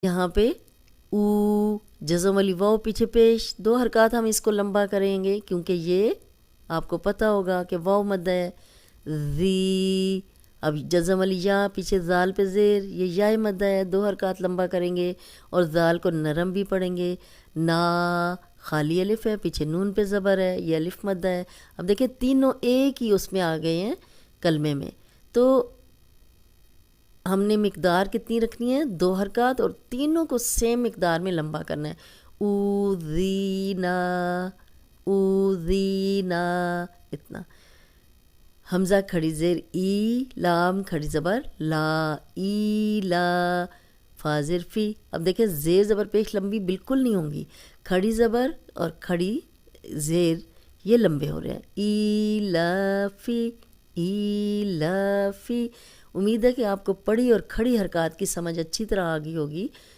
یہاں پہ او جزم والی واو پیچھے پیش، 2 حرکات ہم اس کو لمبا کریں گے کیونکہ یہ آپ کو پتہ ہوگا کہ واو مد ہے. ذی، اب جزم والی یا پیچھے زال پہ زیر، یہ یا مد ہے، 2 حرکات لمبا کریں گے اور زال کو نرم بھی پڑھیں گے. نا خالی الف ہے، پیچھے نون پہ زبر ہے، یہ الف مد ہے. اب دیکھیں تینوں ایک ہی اس میں آ گئے ہیں کلمے میں، تو ہم نے مقدار کتنی رکھنی ہے؟ 2 حرکات، اور تینوں کو سیم مقدار میں لمبا کرنا ہے. اوذینا، اوذینا، اتنا. حمزہ کھڑی زیر ای، لام کھڑی زبر لا، ای لا، فا زیر فی. اب دیکھیں زیر زبر پیش لمبی بالکل نہیں ہوں گی، کھڑی زبر اور کھڑی زیر یہ لمبے ہو رہے ہیں. ای لا فی، ای لا فی. امید ہے کہ آپ کو پڑھی اور کھڑی حرکات کی سمجھ اچھی طرح آ گئی ہوگی.